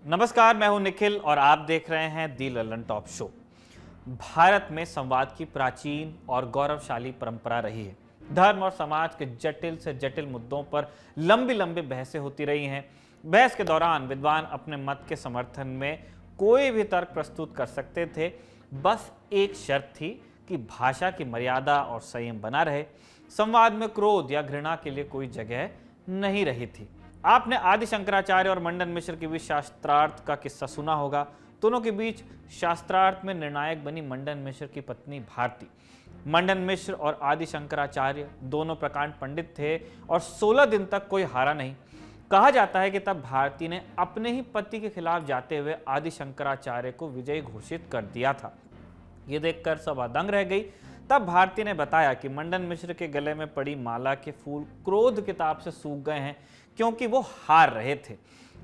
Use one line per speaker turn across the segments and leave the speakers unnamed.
नमस्कार, मैं हूं निखिल और आप देख रहे हैं दी लल्लन टॉप शो। भारत में संवाद की प्राचीन और गौरवशाली परंपरा रही है। धर्म और समाज के जटिल से जटिल मुद्दों पर लंबी लंबी बहसें होती रही हैं। बहस के दौरान विद्वान अपने मत के समर्थन में कोई भी तर्क प्रस्तुत कर सकते थे। बस एक शर्त थी कि भाषा की मर्यादा और संयम बना रहे। संवाद में क्रोध या घृणा के लिए कोई जगह नहीं रही थी। आपने आदि शंकराचार्य और मंडन मिश्र के बीच शास्त्रार्थ का किस्सा सुना होगा। दोनों के बीच शास्त्रार्थ में निर्णायक बनी मंडन मिश्र की पत्नी भारती। मंडन मिश्र और आदि शंकराचार्य दोनों प्रकांड पंडित थे और 16 दिन तक कोई हारा नहीं। कहा जाता है कि तब भारती ने अपने ही पति के खिलाफ जाते हुए आदि शंकराचार्य को विजयी घोषित कर दिया था। ये देखकर सब दंग रह गई। तब भारती ने बताया कि मंडन मिश्र के गले में पड़ी माला के फूल क्रोध किताब से सूख गए हैं क्योंकि वो हार रहे थे,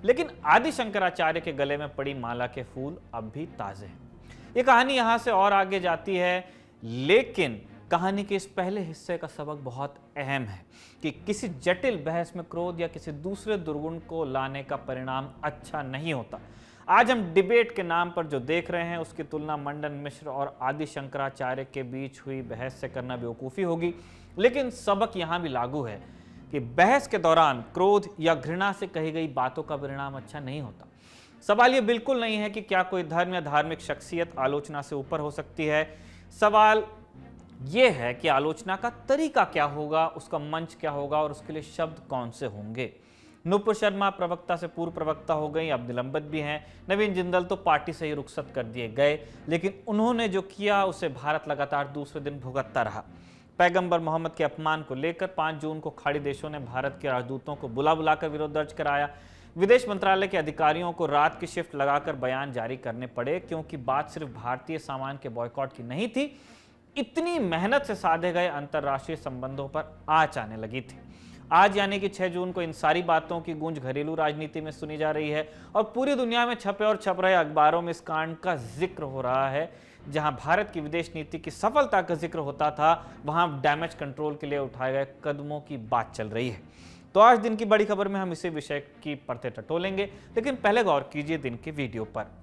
लेकिन आदि शंकराचार्य के गले में पड़ी माला के फूल अब भी ताजे हैं। ये कहानी यहाँ से और आगे जाती है, लेकिन कहानी के इस पहले हिस्से का सबक बहुत अहम है कि किसी जटिल बहस में क्रोध या किसी दूसरे दुर्गुण को लाने का परिणाम अच्छा नहीं होता। आज हम डिबेट के नाम पर जो देख रहे हैं उसकी तुलना मंडन मिश्र और आदि शंकराचार्य के बीच हुई बहस से करना बेवकूफ़ी होगी, लेकिन सबक यहाँ भी लागू है कि बहस के दौरान क्रोध या घृणा से कही गई बातों का परिणाम अच्छा नहीं होता। सवाल ये बिल्कुल नहीं है कि क्या कोई धर्म या धार्मिक शख्सियत आलोचना से ऊपर हो सकती है। सवाल ये है कि आलोचना का तरीका क्या होगा, उसका मंच क्या होगा और उसके लिए शब्द कौन से होंगे। नुपुर शर्मा प्रवक्ता से पूर्व प्रवक्ता हो गई, अब निलंबित भी हैं। नवीन जिंदल तो पार्टी से ही रुखसत कर दिए गए, लेकिन उन्होंने जो किया उसे भारत लगातार दूसरे दिन भुगतता रहा। पैगंबर मोहम्मद के अपमान को लेकर 5 जून को खाड़ी देशों ने भारत के राजदूतों को बुलाकर विरोध दर्ज कराया। विदेश मंत्रालय के अधिकारियों को रात की शिफ्ट लगाकर बयान जारी करने पड़े, क्योंकि बात सिर्फ भारतीय सामान के बॉयकॉट की नहीं थी, इतनी मेहनत से साधे गए अंतर्राष्ट्रीय संबंधों पर आंच आने लगी थी। आज यानी कि 6 जून को इन सारी बातों की गूंज घरेलू राजनीति में सुनी जा रही है और पूरी दुनिया में छपे और छप रहे अखबारों में इस कांड का जिक्र हो रहा है। जहां भारत की विदेश नीति की सफलता का जिक्र होता था, वहां डैमेज कंट्रोल के लिए उठाए गए कदमों की बात चल रही है। तो आज दिन की बड़ी खबर में हम इसी विषय की परतें टटोलेंगे, लेकिन पहले गौर कीजिए दिन के वीडियो पर।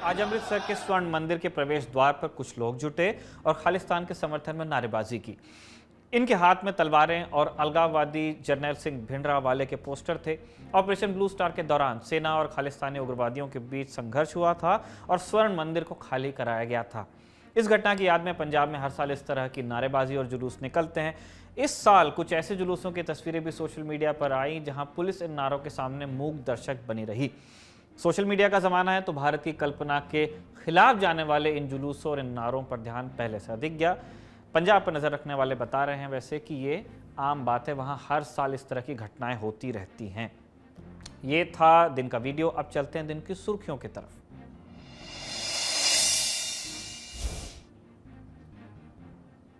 आज अमृतसर के स्वर्ण मंदिर के प्रवेश द्वार पर कुछ लोग जुटे और खालिस्तान के समर्थन में नारेबाजी की। इनके हाथ में तलवारें और अलगाववादी जर्नैल सिंह भिंडरावाले के पोस्टर थे। ऑपरेशन ब्लू स्टार के दौरान सेना और खालिस्तानी उग्रवादियों के बीच संघर्ष हुआ था और स्वर्ण मंदिर को खाली कराया गया था। इस घटना की याद में पंजाब में हर साल इस तरह की नारेबाजी और जुलूस निकलते हैं। इस साल कुछ ऐसे जुलूसों की तस्वीरें भी सोशल मीडिया पर आई जहां पुलिस इन नारों के सामने मूक दर्शक बनी रही। सोशल मीडिया का जमाना है तो भारत की कल्पना के खिलाफ जाने वाले इन जुलूसों और इन नारों पर ध्यान पहले से अधिक गया। पंजाब पर नजर रखने वाले बता रहे हैं वैसे कि ये आम बात है, वहां हर साल इस तरह की घटनाएं होती रहती हैं। ये था दिन का वीडियो। अब चलते हैं दिन की सुर्खियों की तरफ।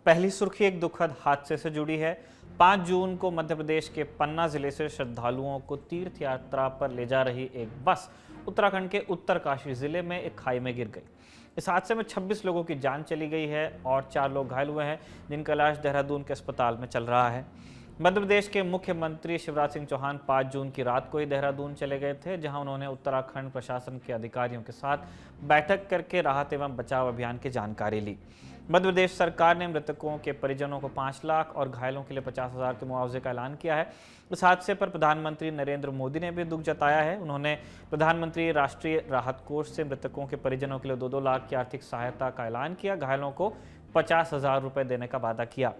पहली सुर्खी एक दुखद हादसे से जुड़ी है। 5 जून को मध्य प्रदेश के पन्ना जिले से श्रद्धालुओं को तीर्थ यात्रा पर ले जा रही एक बस उत्तराखंड के उत्तरकाशी जिले में एक खाई में गिर गई। इस हादसे में 26 लोगों की जान चली गई है और 4 लोग घायल हुए हैं, जिनका इलाज देहरादून के अस्पताल में चल रहा है। मध्य प्रदेश के मुख्यमंत्री शिवराज सिंह चौहान 5 जून की रात को ही देहरादून चले गए थे, जहां उन्होंने उत्तराखंड प्रशासन के अधिकारियों के साथ बैठक करके राहत एवं बचाव अभियान की जानकारी ली। मध्य प्रदेश सरकार ने मृतकों के परिजनों को 5 लाख और घायलों के लिए 50,000 के मुआवजे का ऐलान किया है। इस हादसे पर प्रधानमंत्री नरेंद्र मोदी ने भी दुख जताया है। उन्होंने प्रधानमंत्री राष्ट्रीय राहत कोष से मृतकों के परिजनों के लिए 2-2 लाख की आर्थिक सहायता का ऐलान किया। घायलों को 50,000 रुपए देने का वादा किया।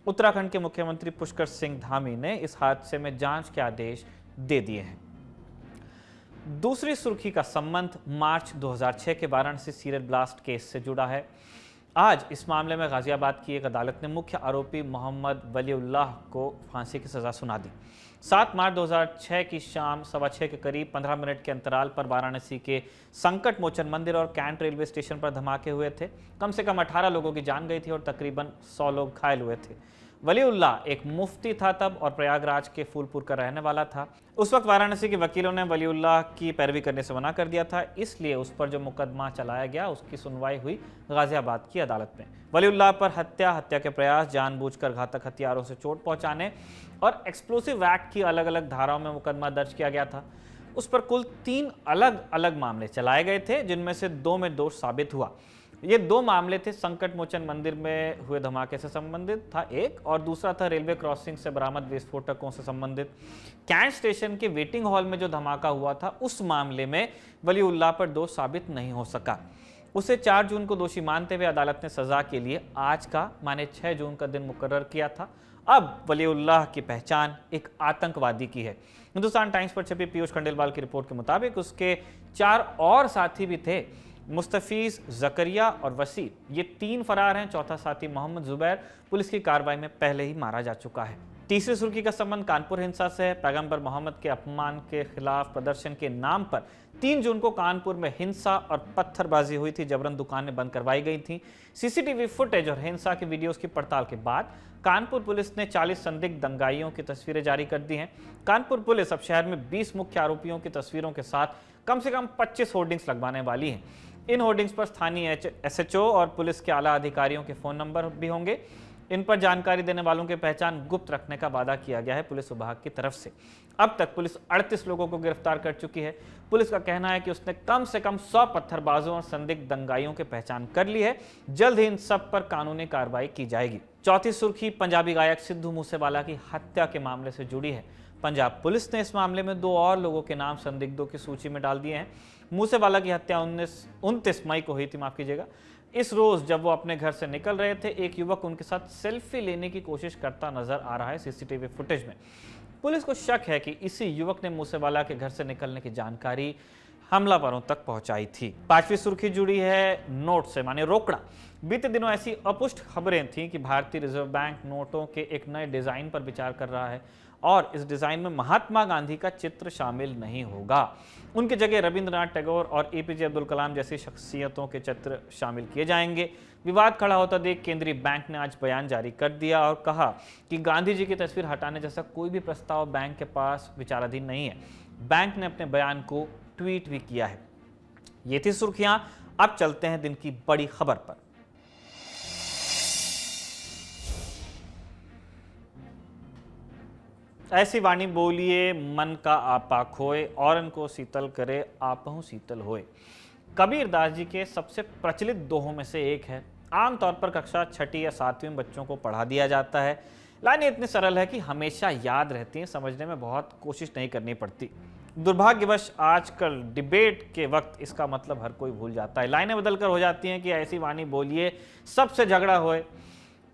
उत्तराखंड के मुख्यमंत्री पुष्कर सिंह धामी ने इस हादसे में जांच के आदेश दे दिए हैं। दूसरी सुर्खी का संबंध मार्च 2006 के वाराणसी सीरियल ब्लास्ट केस से जुड़ा है। आज इस मामले में गाजियाबाद की एक अदालत ने मुख्य आरोपी मोहम्मद वलीउल्लाह को फांसी की सजा सुना दी। 7 मार्च 2006 की शाम 6:15 के करीब 15 मिनट के अंतराल पर वाराणसी के संकट मोचन मंदिर और कैंट रेलवे स्टेशन पर धमाके हुए थे। कम से कम 18 लोगों की जान गई थी और तकरीबन 100 लोग घायल हुए थे। वलीउल्लाह एक मुफ्ती था तब और प्रयागराज के फूलपुर का रहने वाला था। उस वक्त वाराणसी के वकीलों ने वलीउल्लाह की पैरवी करने से मना कर दिया था, इसलिए उस पर जो मुकदमा चलाया गया उसकी सुनवाई हुई गाजियाबाद की अदालत में। वलीउल्लाह पर हत्या के प्रयास, जानबूझकर घातक हथियारों से चोट पहुंचाने और एक्सप्लोसिव एक्ट की अलग अलग धाराओं में मुकदमा दर्ज किया गया था। उस पर कुल 3 अलग अलग मामले चलाए गए थे, जिनमें से 2 में दोष साबित हुआ। ये 2 मामले थे संकट मोचन मंदिर में हुए धमाके से संबंधित था एक, और दूसरा था रेलवे क्रॉसिंग से बरामद विस्फोटकों से संबंधित। कैंट स्टेशन के वेटिंग हॉल में जो धमाका हुआ था उस मामले में वलीउल्लाह पर दोष साबित नहीं हो सका। उसे 4 जून को दोषी मानते हुए अदालत ने सजा के लिए आज का माने 6 जून का दिन मुकर्रर किया था। अब वलीउल्लाह की पहचान एक आतंकवादी की है। हिंदुस्तान टाइम्स पर छपी पीयूष खंडेलवाल की रिपोर्ट के मुताबिक उसके 4 और साथी भी थे, मुस्तफीज, जकरिया और वसीम। ये 3 फरार हैं। चौथा साथी मोहम्मद जुबैर पुलिस की कार्रवाई में पहले ही मारा जा चुका है। तीसरी सुर्खी का संबंध कानपुर हिंसा से है। पैगंबर मोहम्मद के अपमान के खिलाफ प्रदर्शन के नाम पर 3 जून को कानपुर में हिंसा और पत्थरबाजी हुई थी। जबरन दुकानें बंद करवाई गई थी। सीसीटीवी फुटेज और हिंसा के वीडियोस की पड़ताल के बाद कानपुर पुलिस ने 40 संदिग्ध दंगाइयों की तस्वीरें जारी कर दी हैं। कानपुर पुलिस अब शहर में 20 मुख्य आरोपियों की तस्वीरों के साथ कम से कम 25 होर्डिंग्स लगवाने वाली है। इन होर्डिंग्स पर स्थानीय एसएचओ और पुलिस के आला अधिकारियों के फोन नंबर भी होंगे। इन पर जानकारी देने वालों की पहचान गुप्त रखने का वादा किया गया है पुलिस विभाग की तरफ से। अब तक पुलिस 38 लोगों को गिरफ्तार कर चुकी है। पुलिस का कहना है कि उसने कम से कम 100 पत्थरबाजों और संदिग्ध दंगाइयों की पहचान कर ली है। जल्द ही इन सब पर कानूनी कार्रवाई की जाएगी। चौथी सुर्खी पंजाबी गायक सिद्धू मूसेवाला की हत्या के मामले से जुड़ी है। पंजाब पुलिस ने इस मामले में 2 और लोगों के नाम संदिग्धों की सूची में डाल दिए हैं। मूसेवाला की हत्या 29 मई को हुई थी, माफ कीजिएगा। इस रोज जब वो अपने घर से निकल रहे थे, एक युवक उनके साथ सेल्फी लेने की कोशिश करता नजर आ रहा है सीसीटीवी फुटेज में। पुलिस को शक है कि इसी युवक ने मूसेवाला के घर से निकलने की जानकारी हमलावरों तक पहुंचाई थी। 5वीं सुर्खी जुड़ी है नोट से, माने रोकड़ा। बीते दिनों ऐसी अपुष्ट खबरें थीं कि भारतीय रिजर्व बैंक नोटों के एक नए डिजाइन पर विचार कर रहा है और इस डिजाइन में महात्मा गांधी का चित्र शामिल नहीं होगा। उनकी जगह रविंद्रनाथ टैगोर और एपीजे अब्दुल कलाम जैसी शख्सियतों के चित्र शामिल किए जाएंगे। विवाद खड़ा होता देख केंद्रीय बैंक ने आज बयान जारी कर दिया और कहा कि गांधी जी की तस्वीर हटाने जैसा कोई भी प्रस्ताव बैंक के पास विचाराधीन नहीं है। बैंक ने अपने बयान को ट्वीट भी किया है। ये थी सुर्खियां। अब चलते हैं दिन की बड़ी खबर पर। ऐसी वाणी बोलिए मन का आपा खोए, औरन को शीतल करे आपहु शीतल होए। कबीर दास जी के सबसे प्रचलित दोहों में से एक है। आमतौर पर कक्षा 6ठी या 7वीं में बच्चों को पढ़ा दिया जाता है। लाइनें इतनी सरल है कि हमेशा याद रहती हैं, समझने में बहुत कोशिश नहीं करनी पड़ती। दुर्भाग्यवश आजकल डिबेट के वक्त इसका मतलब हर कोई भूल जाता है। लाइनें बदलकर हो जाती हैं कि ऐसी वाणी बोलिए सबसे झगड़ा होए।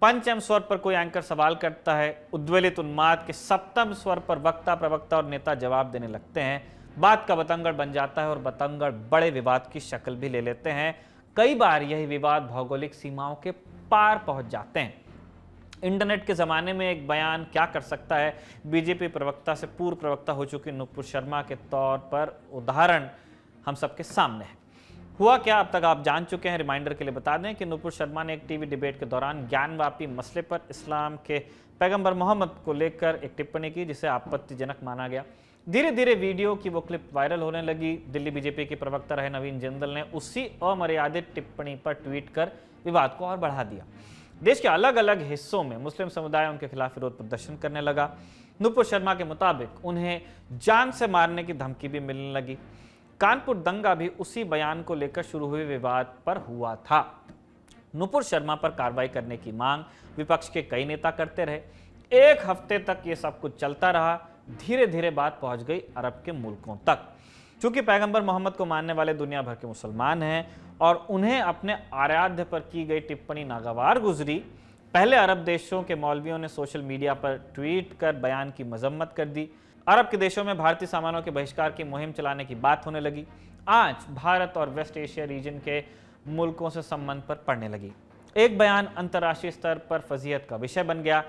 पंचम स्वर पर कोई एंकर सवाल करता है। उद्वेलित उन्माद के सप्तम स्वर पर वक्ता, प्रवक्ता और नेता जवाब देने लगते हैं। बात का बतंगड़ बन जाता है और बतंगड़ बड़े विवाद की शक्ल भी ले लेते हैं। कई बार यही विवाद भौगोलिक सीमाओं के पार पहुंच जाते हैं। इंटरनेट के जमाने में एक बयान क्या कर सकता है, बीजेपी प्रवक्ता से पूर्व प्रवक्ता हो चुकी नुपुर शर्मा के तौर पर उदाहरण हम सबके सामने है। हुआ क्या अब तक आप जान चुके हैं। रिमाइंडर के लिए बता दें कि नुपुर शर्मा ने एक टीवी डिबेट के दौरान ज्ञानवापी मसले पर इस्लाम के पैगंबर मोहम्मद को लेकर एक टिप्पणी की जिसे आपत्तिजनक माना गया। धीरे धीरे वीडियो की वो क्लिप वायरल होने लगी। दिल्ली बीजेपी के प्रवक्ता रहे नवीन जिंदल ने उसी अमर्यादित टिप्पणी पर ट्वीट कर विवाद को और बढ़ा दिया। देश के अलग अलग हिस्सों में मुस्लिम समुदाय उनके खिलाफ विरोध प्रदर्शन करने लगा। नुपुर शर्मा के मुताबिक उन्हें जान से मारने की धमकी भी मिलने लगी। कानपुर दंगा भी उसी बयान को लेकर शुरू हुए विवाद पर हुआ था। नुपुर शर्मा पर कार्रवाई करने की मांग विपक्ष के कई नेता करते रहे। एक हफ्ते तक ये सब कुछ चलता रहा। धीरे धीरे बात पहुंच गई अरब के मुल्कों तक। चूंकि पैगंबर मोहम्मद को मानने वाले दुनिया भर के मुसलमान हैं और उन्हें अपने आराध्य पर की गई टिप्पणी नागवार गुजरी, पहले अरब देशों के मौलवियों ने सोशल मीडिया पर ट्वीट कर बयान की मजम्मत कर दी। अरब के देशों में भारतीय सामानों के बहिष्कार की मुहिम चलाने की बात होने लगी। आज भारत और वेस्ट एशिया रीजन के मुल्कों से संबंध पर पड़ने लगी। एक बयान अंतर्राष्ट्रीय स्तर पर फजीहत का विषय बन गया।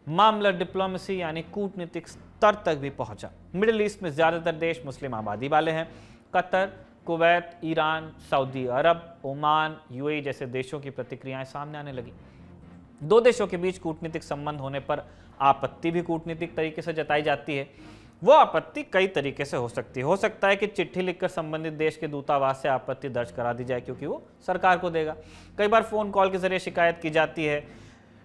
मामला डिप्लोमेसी यानी कूटनीतिक स्तर तक भी पहुंचा। मिडिल ईस्ट में ज्यादातर देश मुस्लिम आबादी वाले हैं। कतर, कुवैत, ईरान, सऊदी अरब, ओमान, यूएई जैसे देशों की प्रतिक्रियाएं सामने आने लगी। दो देशों के बीच कूटनीतिक संबंध होने पर आपत्ति भी कूटनीतिक तरीके से जताई जाती है। वो आपत्ति कई तरीके से हो सकती है। हो सकता है कि चिट्ठी लिखकर संबंधित देश के दूतावास से आपत्ति दर्ज करा दी जाए, क्योंकि वो सरकार को देगा। कई बार फोन कॉल के जरिए शिकायत की जाती है।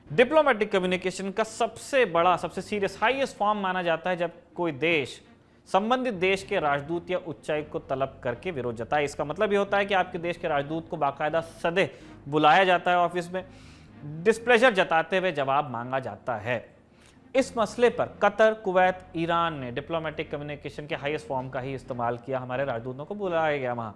डिप्लोमेटिक कम्युनिकेशन का सबसे बड़ा, सबसे सीरियस, हाईएस्ट फॉर्म माना जाता है जब कोई देश संबंधित देश के राजदूत या उच्चायुक्त को तलब करके विरोध जताए। इसका मतलब ये होता है कि आपके देश के राजदूत को बाकायदा सदैह बुलाया जाता है ऑफिस में, डिस्प्लेजर जताते हुए जवाब मांगा जाता है। इस मसले पर कतर, कुवैत, ईरान ने डिप्लोमेटिक कम्युनिकेशन के हाईएस्ट फॉर्म का ही इस्तेमाल किया। हमारे राजदूतों को बुलाया गया, वहां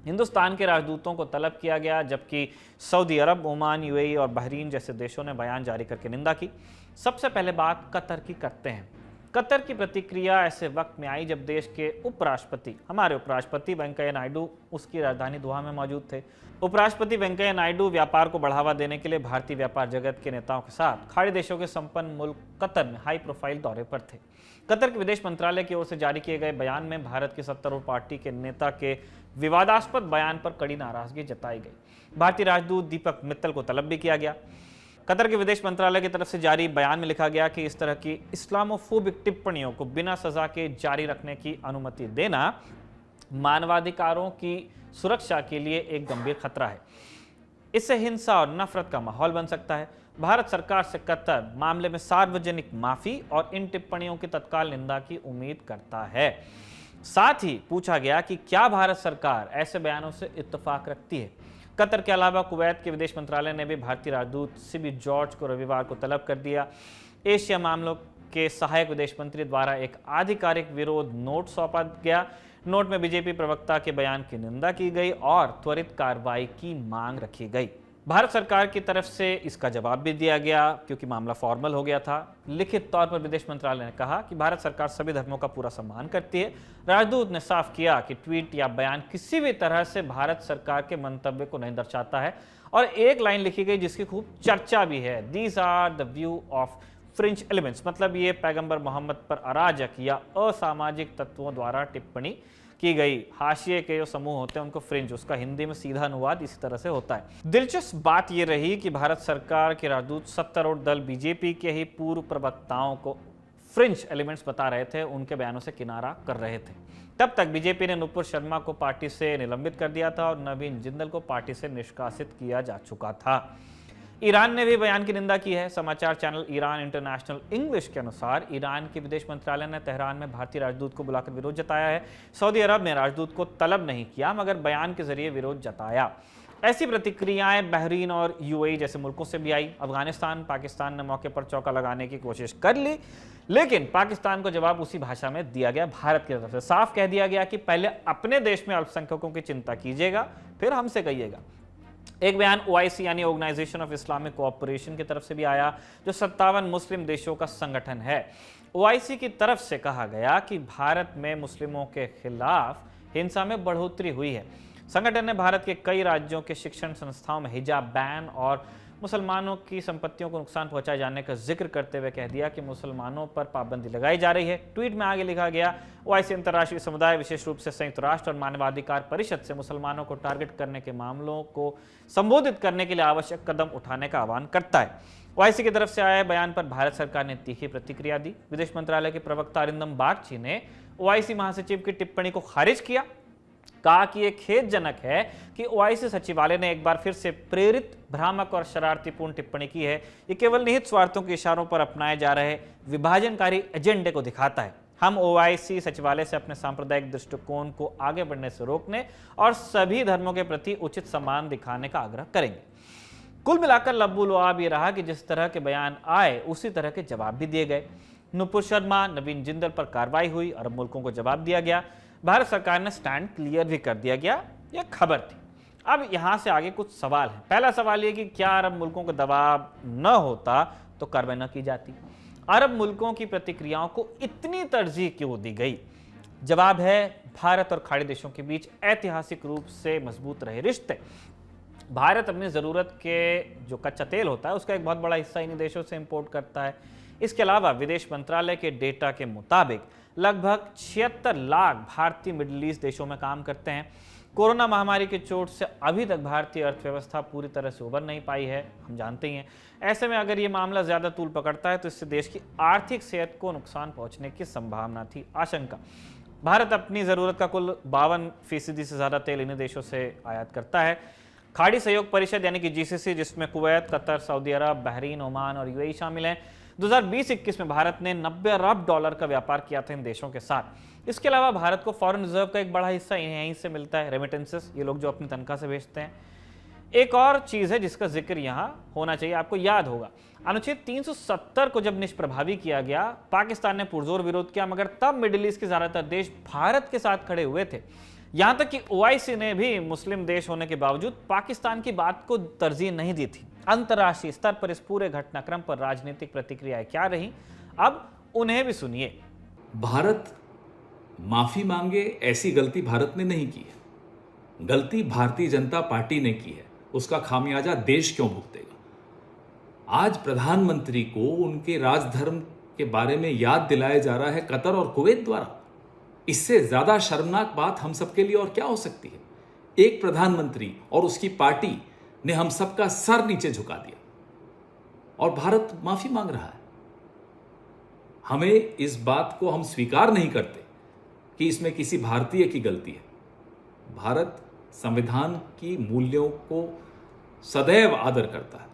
हिंदुस्तान के राजदूतों को तलब किया गया, जबकि सऊदी अरब, ओमान, यूएई और बहरीन जैसे देशों ने बयान जारी करके निंदा की। सबसे पहले बात कतर की करते हैं। कतर की प्रतिक्रिया ऐसे वक्त में आई जब देश के उपराष्ट्रपति, हमारे उपराष्ट्रपति वेंकैया नायडू, उसकी राजधानी दोहा में मौजूद थे। उपराष्ट्रपति वेंकैया नायडू व्यापार को बढ़ावा देने के लिए भारतीय व्यापार जगत के नेताओं के साथ खाड़ी देशों के संपन्न मुल्क कतर में हाई प्रोफाइल दौरे पर थे। कतर के विदेश मंत्रालय की ओर से जारी किए गए बयान में भारत की सत्तारूढ़ पार्टी के नेता के विवादास्पद बयान पर कड़ी नाराजगी जताई गई। भारतीय राजदूत दीपक मित्तल को तलब भी किया गया। कतर के विदेश मंत्रालय की तरफ से जारी बयान में लिखा गया कि इस तरह की इस्लामोफोबिक टिप्पणियों को बिना सजा के जारी रखने की अनुमति देना मानवाधिकारों की सुरक्षा के लिए एक गंभीर खतरा है। इससे हिंसा और नफरत का माहौल बन सकता है। भारत सरकार से कतर मामले में सार्वजनिक माफी और इन टिप्पणियों की तत्काल निंदा की उम्मीद करता है। साथ ही पूछा गया कि क्या भारत सरकार ऐसे बयानों से इत्तेफाक रखती है। कतर के अलावा कुवैत के विदेश मंत्रालय ने भी भारतीय राजदूत सीबी जॉर्ज को रविवार को तलब कर दिया। एशिया मामलों के सहायक विदेश मंत्री द्वारा एक आधिकारिक विरोध नोट सौंपा गया। नोट में बीजेपी प्रवक्ता के बयान की निंदा की गई और त्वरित कार्रवाई की मांग रखी गई। भारत सरकार की तरफ से इसका जवाब भी दिया गया, क्योंकि मामला फॉर्मल हो गया था। लिखित तौर पर विदेश मंत्रालय ने कहा कि भारत सरकार सभी धर्मों का पूरा सम्मान करती है। राजदूत ने साफ किया कि ट्वीट या बयान किसी भी तरह से भारत सरकार के मंतव्य को नहीं दर्शाता है, और एक लाइन लिखी गई जिसकी खूब चर्चा भी है, these are the view of fringe elements, मतलब ये पैगंबर मोहम्मद पर अराजक या असामाजिक तत्वों द्वारा टिप्पणी की गई। हाशिए के जो समूह होते हैं उनको फ्रिंज, उसका हिंदी में सीधा अनुवाद इसी तरह से होता है। दिलचस्प बात यह रही कि भारत सरकार के राजदूत सत्तारूढ़ दल बीजेपी के ही पूर्व प्रवक्ताओं को फ्रिंज एलिमेंट्स बता रहे थे, उनके बयानों से किनारा कर रहे थे। तब तक बीजेपी ने नुपुर शर्मा को पार्टी से निलंबित कर दिया था और नवीन जिंदल को पार्टी से निष्कासित किया जा चुका था। ईरान ने भी बयान की निंदा की है। समाचार चैनल ईरान इंटरनेशनल इंग्लिश के अनुसार ईरान के विदेश मंत्रालय ने तेहरान में भारतीय राजदूत को बुलाकर विरोध जताया है। सऊदी अरब ने राजदूत को तलब नहीं किया, मगर बयान के जरिए विरोध जताया। ऐसी प्रतिक्रियाएं बहरीन और यूएई जैसे मुल्कों से भी आई। अफगानिस्तान, पाकिस्तान ने मौके पर चौका लगाने की कोशिश कर ली, लेकिन पाकिस्तान को जवाब उसी भाषा में दिया गया। भारत की तरफ से साफ कह दिया गया कि पहले अपने देश में अल्पसंख्यकों की चिंता कीजिएगा, फिर हमसे कहिएगा। एक बयान ओआईसी यानी ऑर्गेनाइजेशन ऑफ इस्लामिक कोऑपरेशन की तरफ से भी आया, जो 57 मुस्लिम देशों का संगठन है। ओआईसी की तरफ से कहा गया कि भारत में मुस्लिमों के खिलाफ हिंसा में बढ़ोतरी हुई है। संगठन ने भारत के कई राज्यों के शिक्षण संस्थाओं में हिजाब बैन और मुसलमानों की संपत्तियों को नुकसान पहुंचाए जाने का जिक्र करते हुए कह दिया कि मुसलमानों पर पाबंदी लगाई जा रही है। ट्वीट में आगे लिखा गया, ओआईसी अंतर्राष्ट्रीय समुदाय, विशेष रूप से संयुक्त राष्ट्र और मानवाधिकार परिषद से मुसलमानों को टारगेट करने के मामलों को संबोधित करने के लिए आवश्यक कदम उठाने का आह्वान करता है। ओआईसी की तरफ से आए बयान पर भारत सरकार ने तीखी प्रतिक्रिया दी। विदेश मंत्रालय के प्रवक्ता अरिंदम बागची ने ओआईसी महासचिव की टिप्पणी को खारिज किया, कहा कि यह खेदजनक है कि ओआईसी सचिवालय ने एक बार फिर से प्रेरित, भ्रामक और शरारतीपूर्ण टिप्पणी की है। ये केवल निहित स्वार्थों के इशारों पर अपनाए जा रहे विभाजनकारी एजेंडे को दिखाता है। हम ओआईसी सचिवालय से अपने सांप्रदायिक दृष्टिकोण को आगे बढ़ने से रोकने और सभी धर्मों के प्रति उचित सम्मान दिखाने का आग्रह करेंगे। कुल मिलाकर लब्बुलुआब ये रहा कि जिस तरह के बयान आए उसी तरह के जवाब भी दिए गए। नुपुर शर्मा, नवीन जिंदल पर कार्रवाई हुई, अरब मुल्कों को जवाब दिया गया। भारत सरकार ने स्टैंड क्लियर भी कर दिया गया। यह खबर थी। अब यहां से आगे कुछ सवाल हैं। पहला सवाल यह कि क्या अरब मुल्कों को दबाव न होता तो कार्रवाई न की जाती। अरब मुल्कों की प्रतिक्रियाओं को इतनी तरजीह क्यों दी गई? जवाब है भारत और खाड़ी देशों के बीच ऐतिहासिक रूप से मजबूत रहे रिश्ते। भारत अपनी ज़रूरत के जो कच्चा तेल होता है उसका एक बहुत बड़ा हिस्सा इन्हीं देशों से इंपोर्ट करता है। इसके अलावा विदेश मंत्रालय के डेटा के मुताबिक लगभग 76 लाख भारतीय मिडिल ईस्ट देशों में काम करते हैं। कोरोना महामारी की चोट से अभी तक भारतीय अर्थव्यवस्था पूरी तरह से उबर नहीं पाई है, हम जानते ही हैं। ऐसे में अगर ये मामला ज़्यादा तूल पकड़ता है तो इससे देश की आर्थिक सेहत को नुकसान पहुंचने की संभावना थी, आशंका। भारत अपनी ज़रूरत का कुल 52% से ज़्यादा तेल इन्हीं देशों से आयात करता है। खाड़ी सहयोग परिषद यानी कि जीसीसी, जिसमें कुवैत, कतर, सऊदी अरब, बहरीन, ओमान और यूएई शामिल हैं, 2020-21 में भारत ने $90 अरब का व्यापार किया था इन देशों के साथ। इसके अलावा भारत को फॉरेन रिजर्व का एक बड़ा हिस्सा यहीं से मिलता है, रेमिटेंसेस, ये लोग जो अपनी तनख्वाह से भेजते हैं। एक और चीज़ है जिसका जिक्र यहाँ होना चाहिए, आपको याद होगा, अनुच्छेद 370 को जब निष्प्रभावी किया गया, पाकिस्तान ने पुरजोर विरोध किया, मगर तब मिडिल ईस्ट के ज़्यादातर देश भारत के साथ खड़े हुए थे। यहाँ तक कि ओआईसी ने भी मुस्लिम देश होने के बावजूद पाकिस्तान की बात को तरजीह नहीं दी थी। अंतर्राष्ट्रीय स्तर पर इस पूरे घटनाक्रम पर राजनीतिक प्रतिक्रियाएं क्या रही, अब उन्हें भी सुनिए।
भारत माफी मांगे, ऐसी गलती भारत ने नहीं की है। गलती भारतीय जनता पार्टी ने की है, उसका खामियाजा देश क्यों भुगतेगा? आज प्रधानमंत्री को उनके राजधर्म के बारे में याद दिलाया जा रहा है कतर और कुवैत द्वारा। इससे ज्यादा शर्मनाक बात हम सबके लिए और क्या हो सकती है? एक प्रधानमंत्री और उसकी पार्टी ने हम सबका सर नीचे झुका दिया और भारत माफी मांग रहा है। हमें इस बात को हम स्वीकार नहीं करते कि इसमें किसी भारतीय की गलती है। भारत संविधान की मूल्यों को सदैव आदर करता है।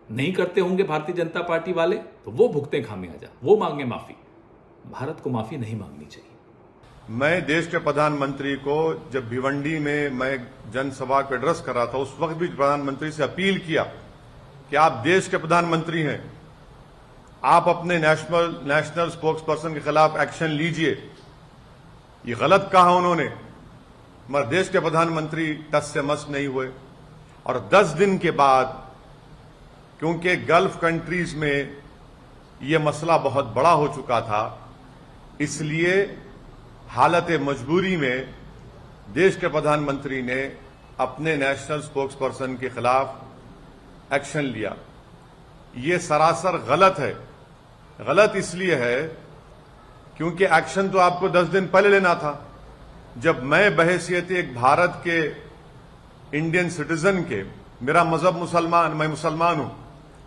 नहीं करते होंगे भारतीय जनता पार्टी वाले तो वो भुगते खामियाजा, वो मांगे माफी। भारत को माफी नहीं मांगनी चाहिए।
मैं देश के प्रधानमंत्री को जब भिवंडी में मैं जनसभा को एड्रेस कर रहा था, उस वक्त भी प्रधानमंत्री से अपील किया कि आप देश के प्रधानमंत्री हैं, आप अपने नेशनल स्पोक्स पर्सन के खिलाफ एक्शन लीजिए। ये गलत कहा उन्होंने, मगर देश के प्रधानमंत्री टस से मस नहीं हुए। और 10 दिन के बाद, क्योंकि गल्फ कंट्रीज में यह मसला बहुत बड़ा हो चुका था, इसलिए हालत मजबूरी में देश के प्रधानमंत्री ने अपने नेशनल स्पोक्स पर्सन के खिलाफ एक्शन लिया। ये सरासर गलत है। गलत इसलिए है क्योंकि एक्शन तो आपको 10 दिन पहले लेना था, जब मैं बहैसियत एक भारत के इंडियन सिटीजन के, मेरा मजहब मुसलमान, मैं मुसलमान हूं,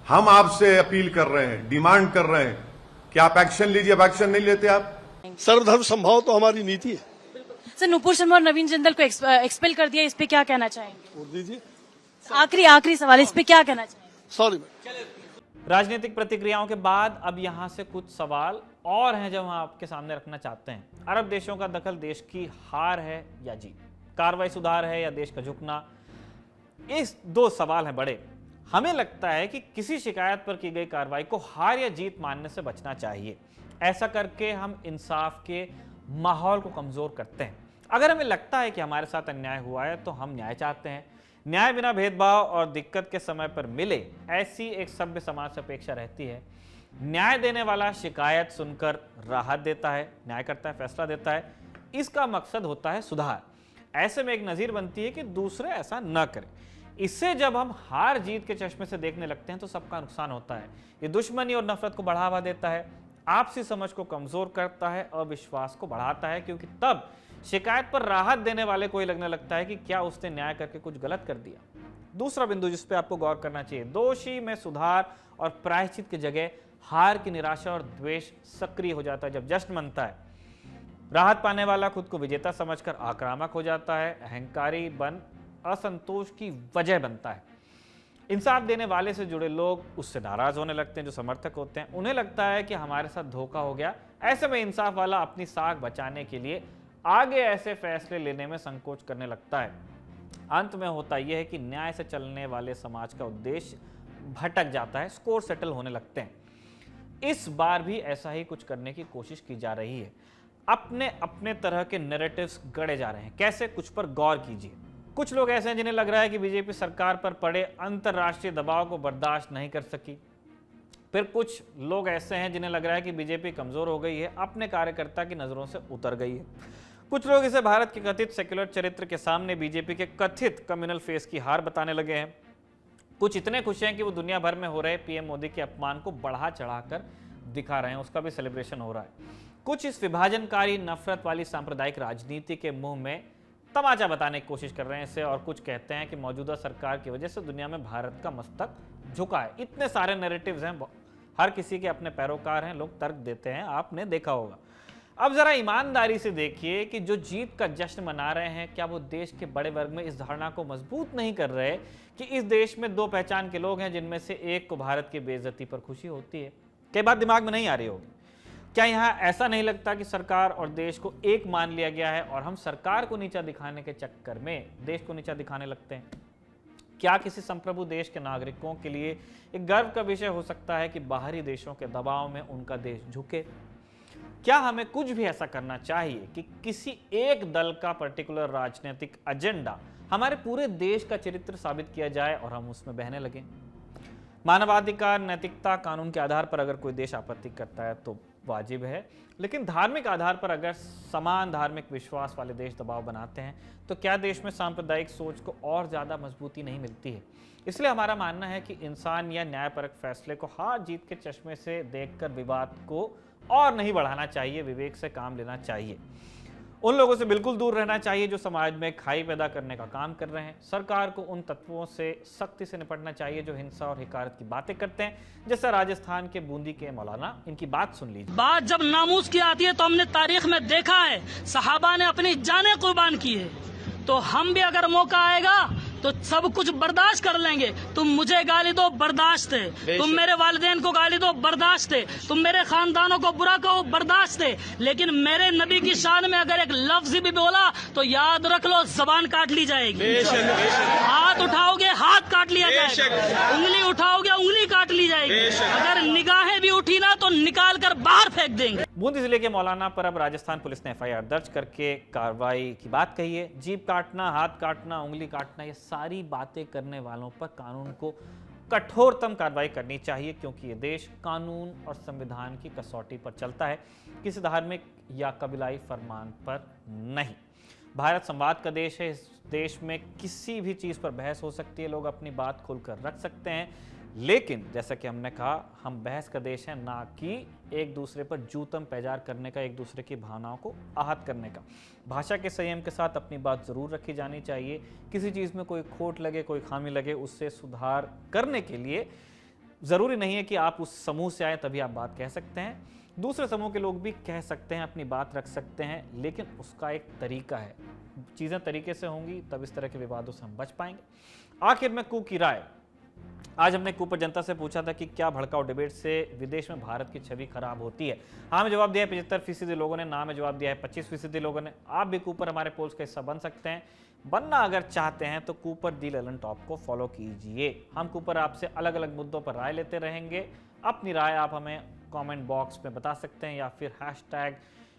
हम आपसे अपील कर रहे हैं, डिमांड कर रहे हैं कि आप एक्शन लीजिए। अब एक्शन नहीं लेते आप।
सर्वधर्म संभाव तो हमारी नीति है।
सर, नुपुर शर्मा और नवीन जिंदल को एक्सपेल कर दिया, इस पे क्या कहना चाहेंगे?
और दीजिए
आखिरी सवाल, इस पे क्या कहना चाहेंगे?
सॉरी।
राजनीतिक प्रतिक्रियाओं के बाद अब यहां से कुछ सवाल और हैं जो हम आपके सामने रखना चाहते हैं। अरब देशों का दखल देश की हार है या जीत? कार्रवाई सुधार है या देश का झुकना? इस 2 सवाल हैं बड़े। हमें लगता है कि किसी शिकायत पर की गई कार्रवाई को हार या जीत मानने से बचना चाहिए। ऐसा करके हम इंसाफ के माहौल को कमजोर करते हैं। अगर हमें लगता है कि हमारे साथ अन्याय हुआ है तो हम न्याय चाहते हैं। न्याय बिना भेदभाव और दिक्कत के समय पर मिले, ऐसी एक सभ्य समाज से अपेक्षा रहती है। न्याय देने वाला शिकायत सुनकर राहत देता है, न्याय करता है, फैसला देता है। इसका मकसद होता है सुधार। ऐसे में एक नज़ीर बनती है कि दूसरे ऐसा न करें। इससे जब हम हार जीत के चश्मे से देखने लगते हैं तो सबका नुकसान होता है। ये दुश्मनी और नफरत को बढ़ावा देता है, आपसी समझ को कमजोर करता है, अविश्वास को बढ़ाता है, क्योंकि तब शिकायत पर राहत देने वाले को ही लगने लगता है कि क्या उसने न्याय करके कुछ गलत कर दिया। दूसरा बिंदु जिस पे आपको गौर करना चाहिए, दोषी में सुधार और प्रायश्चित की जगह हार की निराशा और द्वेष सक्रिय हो जाता है। जब जश्न मनता है, राहत पाने वाला खुद को विजेता समझकर आक्रामक हो जाता है, अहंकारी बन असंतोष की वजह बनता है। इंसाफ देने वाले से जुड़े लोग उससे नाराज होने लगते हैं। जो समर्थक होते हैं उन्हें लगता है कि हमारे साथ धोखा हो गया। ऐसे में इंसाफ वाला अपनी साख बचाने के लिए आगे ऐसे फैसले लेने में संकोच करने लगता है। अंत में होता यह है कि न्याय से चलने वाले समाज का उद्देश्य भटक जाता है, स्कोर सेटल होने लगते हैं। इस बार भी ऐसा ही कुछ करने की कोशिश की जा रही है। अपने अपने तरह के नैरेटिव्स गढ़े जा रहे हैं। कैसे? कुछ पर गौर कीजिए। कुछ लोग ऐसे हैं जिन्हें लग रहा है कि बीजेपी सरकार पर पड़े अंतर्राष्ट्रीय दबाव को बर्दाश्त नहीं कर सकी। फिर कुछ लोग ऐसे हैं जिन्हें लग रहा है कि बीजेपी कमजोर हो गई है, अपने कार्यकर्ता की नजरों से उतर गई है। कुछ लोग इसे भारत के कथित सेक्युलर चरित्र के सामने बीजेपी के कथित कम्युनल फेस की हार बताने लगे हैं। कुछ इतने खुश हैं कि वो दुनिया भर में हो रहे पीएम मोदी के अपमान को बढ़ा चढ़ाकर दिखा रहे हैं, उसका भी सेलिब्रेशन हो रहा है। कुछ इस विभाजनकारी नफरत वाली सांप्रदायिक राजनीति के मुंह में तमाचा बताने की कोशिश कर रहे हैं इसे, और कुछ कहते हैं कि मौजूदा सरकार की वजह से दुनिया में भारत का मस्तक झुका है। इतने सारे नैरेटिव्स हैं, हर किसी के अपने पैरोकार हैं, लोग तर्क देते हैं, आपने देखा होगा। अब जरा ईमानदारी से देखिए कि जो जीत का जश्न मना रहे हैं, क्या वो देश के बड़े वर्ग में इस धारणा को मजबूत नहीं कर रहे कि इस देश में दो पहचान के लोग हैं जिनमें से एक को भारत की बेइज्जती पर खुशी होती है? कई बात दिमाग में नहीं आ रही होगी। क्या यहाँ ऐसा नहीं लगता कि सरकार और देश को एक मान लिया गया है और हम सरकार को नीचा दिखाने के चक्कर में देश को नीचा दिखाने लगते हैं? क्या किसी संप्रभु देश के नागरिकों के लिए एक गर्व का विषय हो सकता है कि बाहरी देशों के दबाव में उनका देश झुके? क्या हमें कुछ भी ऐसा करना चाहिए कि किसी एक दल का पर्टिकुलर राजनीतिक एजेंडा हमारे पूरे देश का चरित्र साबित किया जाए और हम उसमें बहने लगें? मानवाधिकार, नैतिकता, कानून के आधार पर अगर कोई देश आपत्ति करता है तो वाजिब है, लेकिन धार्मिक आधार पर अगर समान धार्मिक विश्वास वाले देश दबाव बनाते हैं तो क्या देश में सांप्रदायिक सोच को और ज़्यादा मजबूती नहीं मिलती है? इसलिए हमारा मानना है कि इंसान या न्यायपरक फैसले को हार जीत के चश्मे से देखकर विवाद को और नहीं बढ़ाना चाहिए, विवेक से काम लेना चाहिए। उन लोगों से बिल्कुल दूर रहना चाहिए जो समाज में खाई पैदा करने का काम कर रहे हैं। सरकार को उन तत्वों से सख्ती से निपटना चाहिए जो हिंसा और हिकारत की बातें करते हैं, जैसे राजस्थान के बूंदी के मौलाना। इनकी बात सुन लीजिए।
बात जब नामूस की आती है तो हमने तारीख में देखा है, सहाबा ने अपनी जानें कुर्बान की है, तो हम भी अगर मौका आएगा तो सब कुछ बर्दाश्त कर लेंगे। तुम मुझे गाली दो, बर्दाश्त है। तुम मेरे वालिदैन को गाली दो, बर्दाश्त है। तुम मेरे खानदानों को बुरा कहो, बर्दाश्त है। लेकिन मेरे नबी की शान में अगर एक लफ्ज भी बोला तो याद रख लो, जबान काट ली जाएगी। हाथ उठाओगे, हाथ काट लिया जाएगा। उंगली उठाओगे, उंगली काट ली जाएगी। अगर निगाहें भी उठी ना तो निकाल कर बाहर फेंक देंगे।
बूंदी जिले के मौलाना पर अब राजस्थान पुलिस ने एफआईआर दर्ज करके कार्रवाई की बात कही है। जीभ काटना, हाथ काटना, उंगली काटना, ये सारी बातें करने वालों पर कानून को कठोरतम कार्रवाई करनी चाहिए, क्योंकि ये देश कानून और संविधान की कसौटी पर चलता है, किसी धार्मिक या कबीलाई फरमान पर नहीं। भारत संवाद का देश है। इस देश में किसी भी चीज़ पर बहस हो सकती है, लोग अपनी बात खुलकर रख सकते हैं, लेकिन जैसा कि हमने कहा, हम बहस का देश है, ना कि एक दूसरे पर जूतम पैजार करने का, एक दूसरे की भावनाओं को आहत करने का। भाषा के संयम के साथ अपनी बात ज़रूर रखी जानी चाहिए। किसी चीज़ में कोई खोट लगे, कोई खामी लगे, उससे सुधार करने के लिए ज़रूरी नहीं है कि आप उस समूह से आए तभी आप बात कह सकते हैं। दूसरे समूह के लोग भी कह सकते हैं, अपनी बात रख सकते हैं, लेकिन उसका एक तरीका है। चीज़ें तरीके से होंगी तब इस तरह के विवादों से हम बच पाएंगे। आखिर में कू की राय। आज हमने कू पर जनता से पूछा था कि क्या भड़काऊ डिबेट से विदेश में भारत की छवि खराब होती है। हाँ में जवाब दिया है 75% लोगों ने, ना में जवाब दिया है 25% लोगों ने। आप भी कू पर हमारे पोल्स का हिस्सा बन सकते हैं। बनना अगर चाहते हैं तो कू पर दी ललन टॉप को फॉलो कीजिए। हम कू पर आपसे अलग अलग मुद्दों पर राय लेते रहेंगे। अपनी राय आप हमें कमेंट बॉक्स में बता सकते हैं या फिर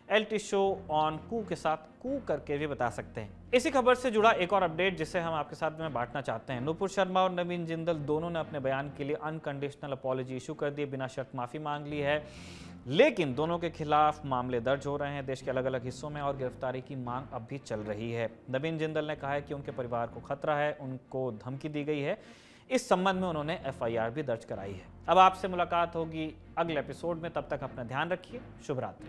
#LTShow के साथ कू करके भी बता सकते हैं। इसी खबर से जुड़ा एक और अपडेट जिसे हम आपके साथ में बांटना चाहते हैं। नूपुर शर्मा और नवीन जिंदल दोनों ने अपने बयान के लिए अनकंडीशनल अपॉलॉजी इशू कर दी, बिना शर्त माफी मांग ली है, लेकिन दोनों के खिलाफ मामले दर्ज हो रहे हैं देश के अलग अलग हिस्सों में और गिरफ्तारी की मांग अब भी चल रही है। नवीन जिंदल ने कहा है कि उनके परिवार को खतरा है, उनको धमकी दी गई है। इस संबंध में उन्होंने एफआईआर भी दर्ज कराई है। अब आपसे मुलाकात होगी अगले एपिसोड में, तब तक अपना ध्यान रखिए। शुभ रात्रि।